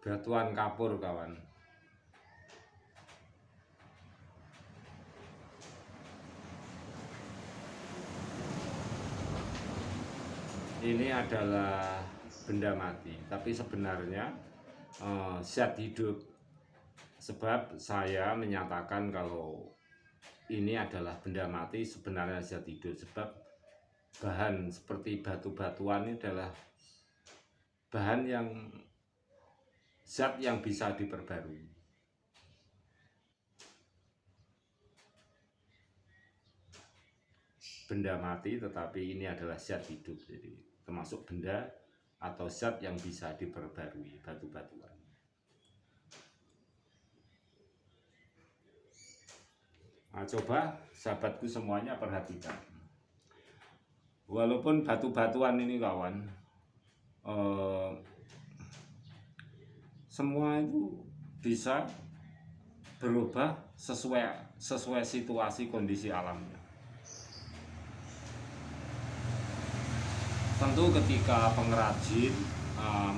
Batuan kapur, kawan. Ini adalah benda mati, tapi sebenarnya zat hidup. Sebab saya menyatakan kalau ini adalah benda mati, sebenarnya zat hidup. Sebab bahan seperti batu-batuan ini adalah bahan yang zat yang bisa diperbarui. Benda mati tetapi ini adalah zat hidup, jadi termasuk benda atau zat yang bisa diperbarui, batu-batuan. Nah, coba sahabatku semuanya perhatikan. Walaupun batu-batuan ini, kawan, semua itu bisa berubah sesuai situasi kondisi alamnya. Tentu ketika pengrajin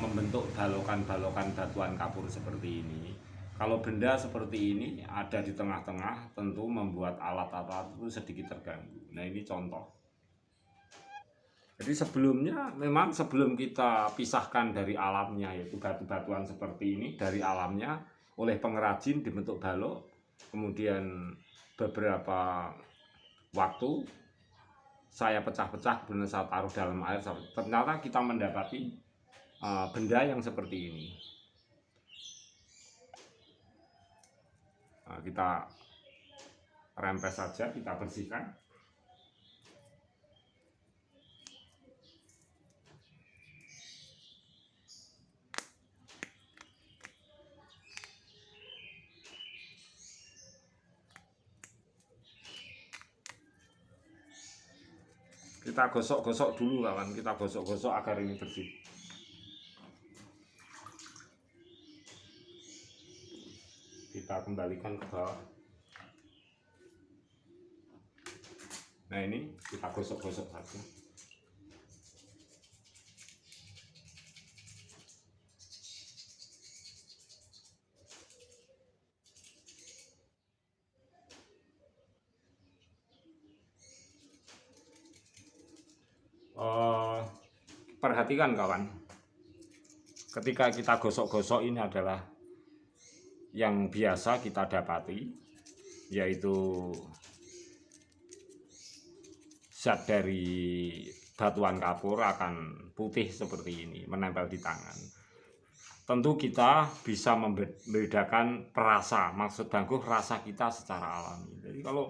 membentuk balokan-balokan batuan kapur seperti ini, kalau benda seperti ini ada di tengah-tengah, tentu membuat alat-alat itu sedikit terganggu. Nah, ini contoh. Jadi sebelumnya, memang sebelum kita pisahkan dari alamnya, yaitu batu-batuan seperti ini dari alamnya, oleh pengrajin dibentuk balok, kemudian beberapa waktu saya pecah-pecah, kemudian saya taruh dalam air, ternyata kita mendapati benda yang seperti ini. Nah, kita rempes saja, kita bersihkan. Kita gosok-gosok dulu, kawan. Kita gosok-gosok agar ini bersih. Kita kembalikan ke bawah. Nah, ini kita gosok-gosok saja. Perhatikan, kawan, ketika kita gosok-gosok ini adalah yang biasa kita dapati, yaitu zat dari batuan kapur akan putih seperti ini, menempel di tangan. Tentu kita bisa membedakan perasa, maksud bangkuh rasa kita secara alami. Jadi kalau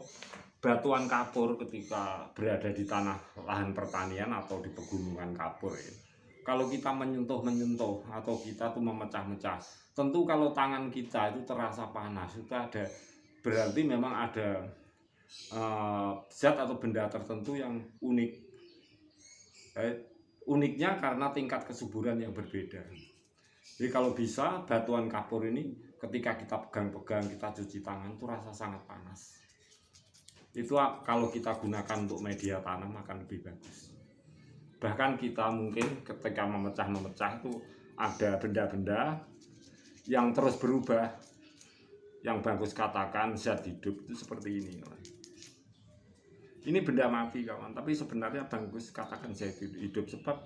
batuan kapur ketika berada di tanah lahan pertanian atau di pegunungan kapur, ya, kalau kita menyentuh atau kita tuh memecah-mecah, tentu kalau tangan kita itu terasa panas, itu ada berarti memang ada zat atau benda tertentu yang unik. Uniknya karena tingkat kesuburan yang berbeda. Jadi kalau bisa batuan kapur ini ketika kita pegang-pegang, kita cuci tangan itu rasa sangat panas. Itu kalau kita gunakan untuk media tanam akan lebih bagus. Bahkan kita mungkin ketika memecah-memecah itu ada benda-benda yang terus berubah. Yang bagus katakan zat hidup itu seperti ini, kawan. Ini benda mati, kawan, tapi sebenarnya bagus katakan zat hidup sebab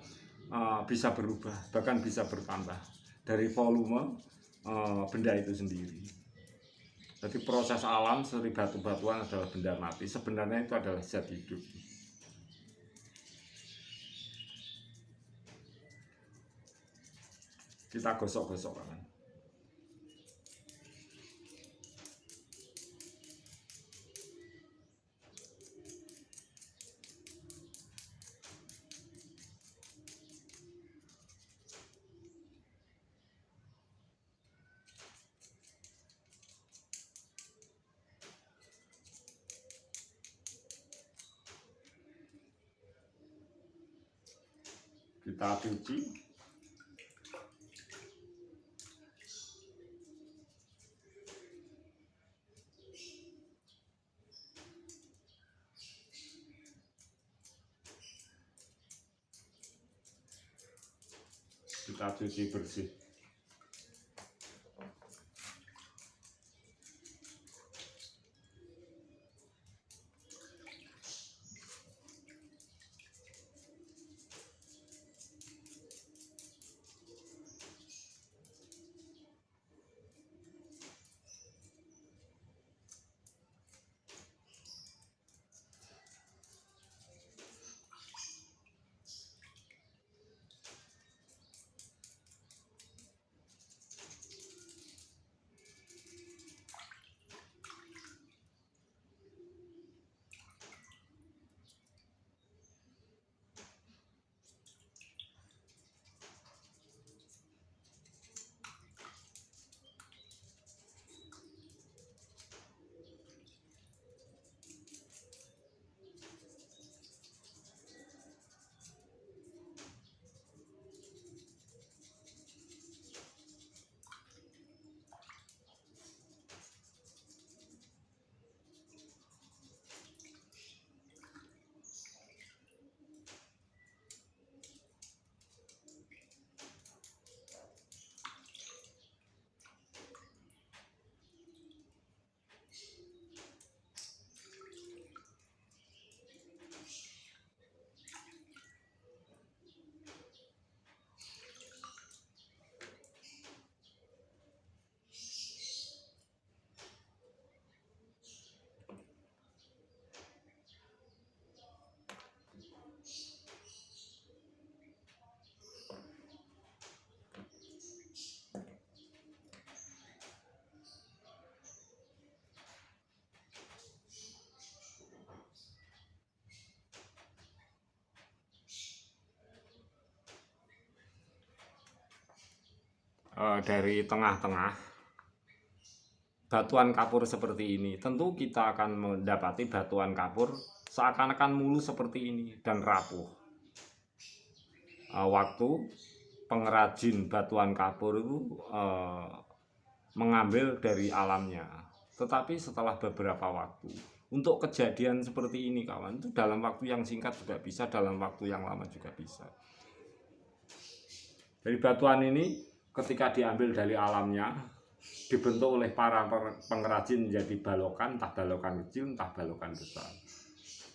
bisa berubah, bahkan bisa bertambah dari volume benda itu sendiri. Jadi proses alam seperti batu-batuan adalah benda mati, sebenarnya itu adalah zat hidup. Kita gosok-gosok, kawan. Kita cuci. Kita cuci bersih. dari tengah-tengah batuan kapur seperti ini, tentu kita akan mendapati batuan kapur seakan-akan mulus seperti ini dan rapuh. Waktu pengrajin batuan kapur itu mengambil dari alamnya, tetapi setelah beberapa waktu, untuk kejadian seperti ini kawan, itu dalam waktu yang singkat juga bisa, dalam waktu yang lama juga bisa. Dari batuan ini ketika diambil dari alamnya, dibentuk oleh para pengrajin menjadi balokan, entah balokan kecil, entah balokan besar.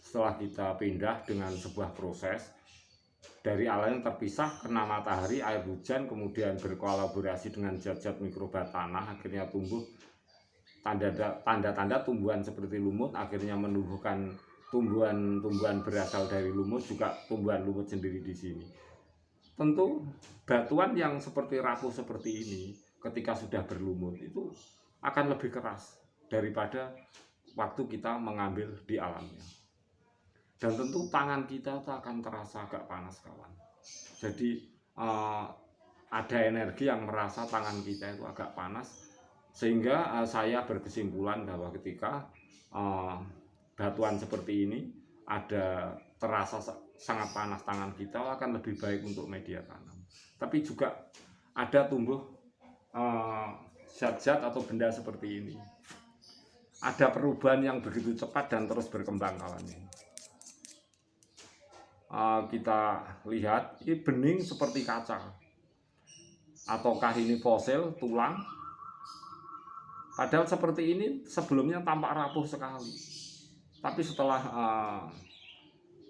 Setelah kita pindah dengan sebuah proses, dari alam yang terpisah, kena matahari, air hujan, kemudian berkolaborasi dengan zat-zat mikroba tanah, akhirnya tumbuh tanda-tanda tumbuhan seperti lumut, akhirnya menumbuhkan tumbuhan-tumbuhan berasal dari lumut, juga tumbuhan lumut sendiri di sini. Tentu batuan yang seperti rapuh seperti ini, ketika sudah berlumut itu akan lebih keras daripada waktu kita mengambil di alamnya. Dan tentu tangan kita itu akan terasa agak panas kawan. Jadi ada energi yang merasa tangan kita itu agak panas, sehingga saya berkesimpulan bahwa ketika batuan seperti ini ada terasa sangat panas tangan kita, akan lebih baik untuk media tanam. Tapi juga ada tumbuh zat-zat atau benda seperti ini, ada perubahan yang begitu cepat dan terus berkembang kawan. Kita lihat ini bening seperti kaca, ataukah ini fosil tulang? Padahal seperti ini sebelumnya tampak rapuh sekali, tapi setelah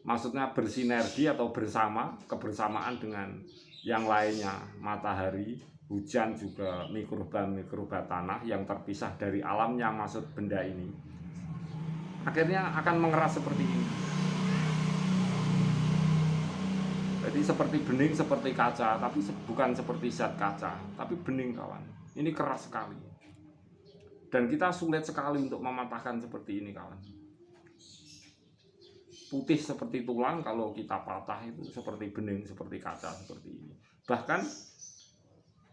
maksudnya bersinergi atau kebersamaan dengan yang lainnya, matahari, hujan, juga mikroba tanah yang terpisah dari alamnya, maksud benda ini, akhirnya akan mengeras seperti ini. Jadi seperti bening, seperti kaca, tapi bukan seperti zat kaca, tapi bening kawan. Ini keras sekali. Dan kita sulit sekali untuk mematahkan seperti ini kawan. Putih seperti tulang, kalau kita patah itu seperti bening, seperti kaca, seperti ini. Bahkan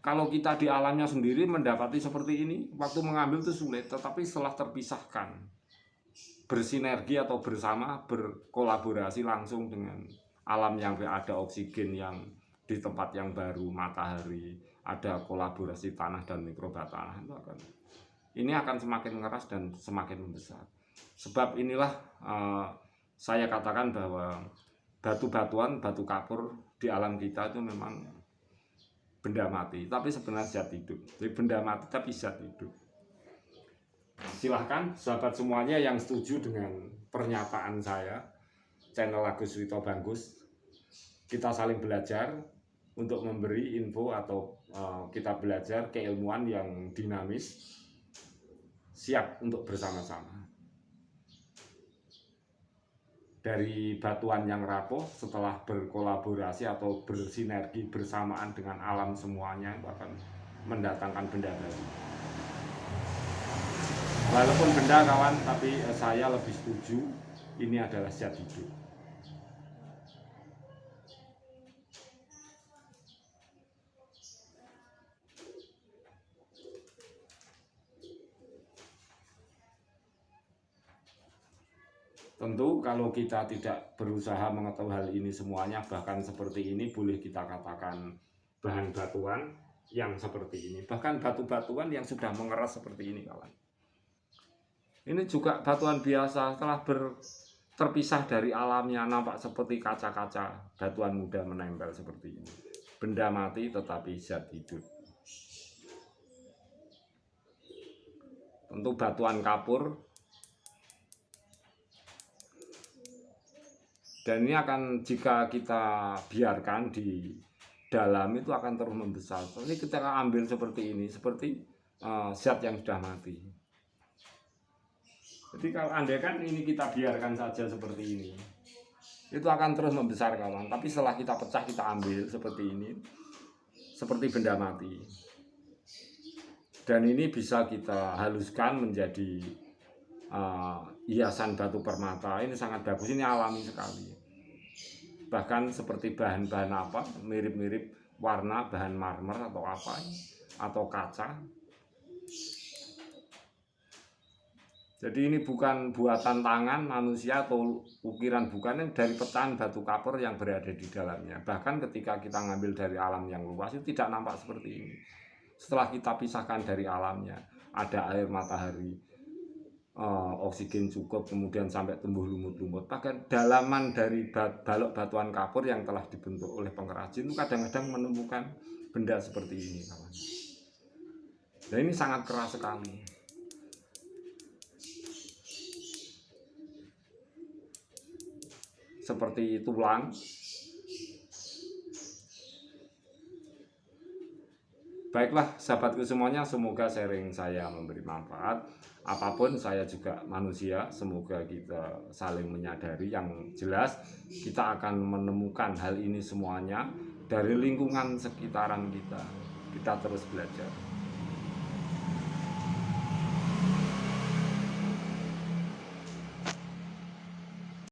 kalau kita di alamnya sendiri mendapati seperti ini, waktu mengambil itu sulit, tetapi setelah terpisahkan, bersinergi atau bersama, berkolaborasi langsung dengan alam yang ada oksigen yang di tempat yang baru, matahari, ada kolaborasi tanah dan mikroba tanah, ini akan semakin mengeras dan semakin membesar. Sebab inilah saya katakan bahwa batu-batuan, batu kapur di alam kita itu memang benda mati, tapi sebenarnya zat hidup. Jadi benda mati tapi zat hidup. Silahkan sahabat semuanya yang setuju dengan pernyataan saya, channel Agus Wito Bangkus, kita saling belajar untuk memberi info atau kita belajar keilmuan yang dinamis, siap untuk bersama-sama. Dari batuan yang rapuh, setelah berkolaborasi atau bersinergi bersamaan dengan alam semuanya, itu akan mendatangkan benda baru. Walaupun benda kawan, tapi saya lebih setuju ini adalah zat hidup. Tentu kalau kita tidak berusaha mengetahui hal ini semuanya, bahkan seperti ini boleh kita katakan bahan batuan yang seperti ini, bahkan batu-batuan yang sudah mengeras seperti ini kawan. Ini juga batuan biasa, setelah terpisah dari alamnya nampak seperti kaca-kaca, batuan muda menempel seperti ini. Benda mati tetapi zat hidup. Tentu batuan kapur, dan ini akan, jika kita biarkan di dalam, itu akan terus membesar. Ini kita ambil seperti ini, seperti zat yang sudah mati. Jadi kalau andaikan ini kita biarkan saja seperti ini, itu akan terus membesar kawan. Tapi setelah kita pecah, kita ambil seperti ini, seperti benda mati. Dan ini bisa kita haluskan menjadi hiasan batu permata. Ini sangat bagus, ini alami sekali. Bahkan seperti bahan-bahan mirip-mirip warna bahan marmer atau apa, atau kaca. Jadi ini bukan buatan tangan manusia atau ukiran, bukan, yang dari pecahan batu kapur yang berada di dalamnya. Bahkan ketika kita ngambil dari alam yang luas itu tidak nampak seperti ini. Setelah kita pisahkan dari alamnya, ada air, matahari, oksigen cukup, kemudian sampai tumbuh lumut-lumut. Bahkan dalaman dari balok batuan kapur yang telah dibentuk oleh pengrajin itu kadang-kadang menemukan benda seperti ini, kawan. Dan ini sangat keras sekali. Seperti tulang. Baiklah sahabatku semuanya, semoga sharing saya memberi manfaat. Apapun saya juga manusia, semoga kita saling menyadari. Yang jelas kita akan menemukan hal ini semuanya dari lingkungan sekitaran kita. Kita terus belajar.